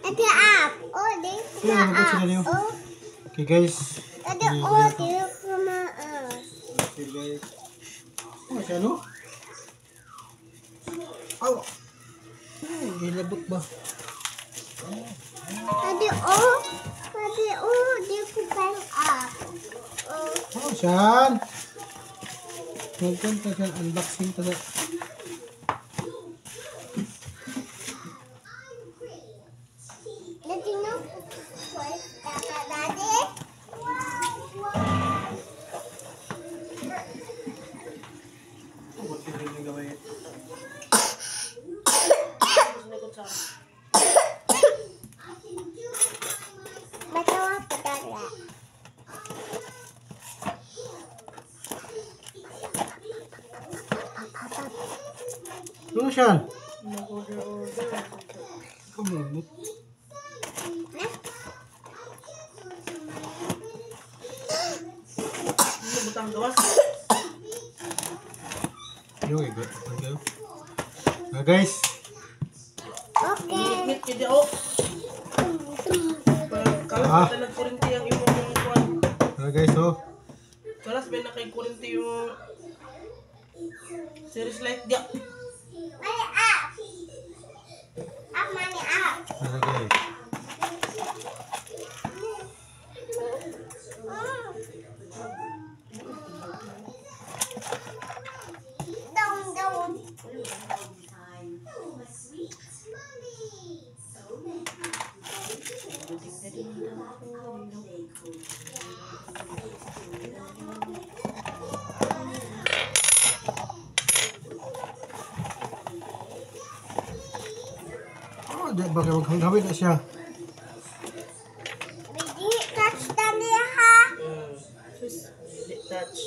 Ada up. Oh, dia up. Oh. Okay guys. Ada oh, dia sama. Okay guys. Oh, siya no? Aw. Hilabot ba? Ada oh. Ada oh, dia kupang up. Oh, siyan. Nagpunta siya unboxing ta sa. Ano siya? Kamamot. Butang gawas. Yo, guys. Okay. Ngit jadi oh. Kalas na nagkurinti ang imong kuan. Guys, oh. Kalas ba na kay kurinti yung series light dia. Money up. Up, money up. Okay. Down. Bakit maghangawin na siya? Hindi touch tali ha. Hindi touch.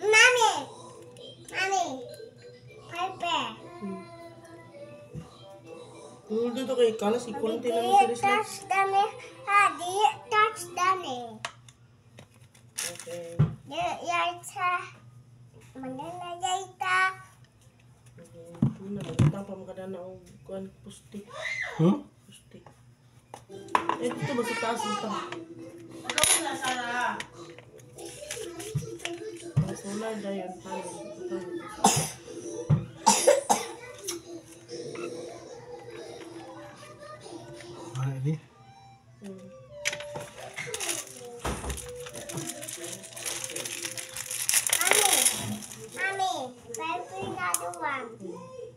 Mami. Pipe. Dito kay kalas ikurinti na Hindi series light. touch tali ha. Di touch tali. Okay. Yaita. Manana yaita. Una magutang pa makadana og kuan pusti. Pusti. Dito ba sa taas ito? Ang solar dayon panel. Ano ini? Another one.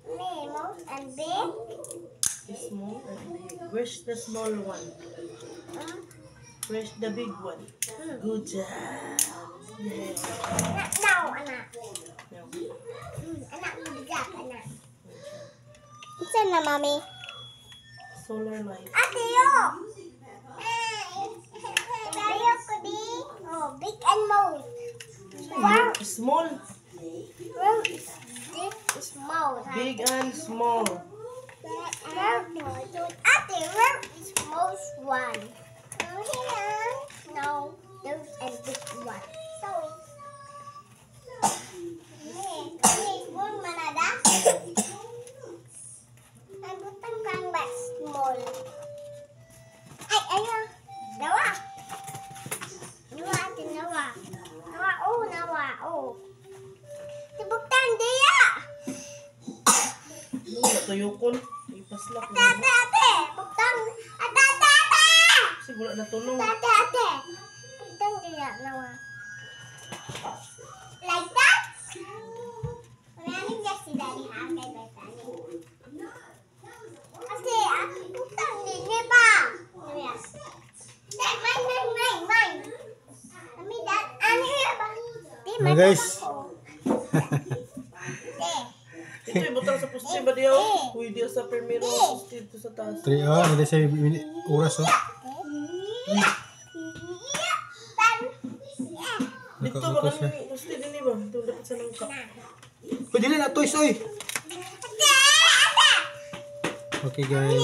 Small and big. Small and big. Where's the small one? Where's the big one? Good job. Yeah. No, anak. No. Anak bijak, anak. Saan na, Mami? Solar light. Ate, yo! Tayo ko di. Oh, big and small. Wow. Small. Well, big, small. Big and small. Ate, where is most one? No, there's a big one. So, one manada. Ay, butang kang ba small? Ay, ayun. Nawa. Nawa, ate, nawa. Nawa, oh. Tibugtan, diya. Natuyokon. Ipaslak mo. Ate, bugtan. Ate. Siguro natulong. Ate. Bugtan, diya, nawa. Like that? Maraming kasi dari hangay ba tayo? Kasi, bugtan din, di ba? Yes. Mine. Kami dat, ano yun ba? Di, Nah, guys. Ito yung butang sa pusti ba diyo? Uy, diyo sa primero pusti dito sa taas. 3 hindi siya oras oh. Dito ba kami pusti din ba? Ito dapat sa langka. Pwede na toys oy. Okay guys.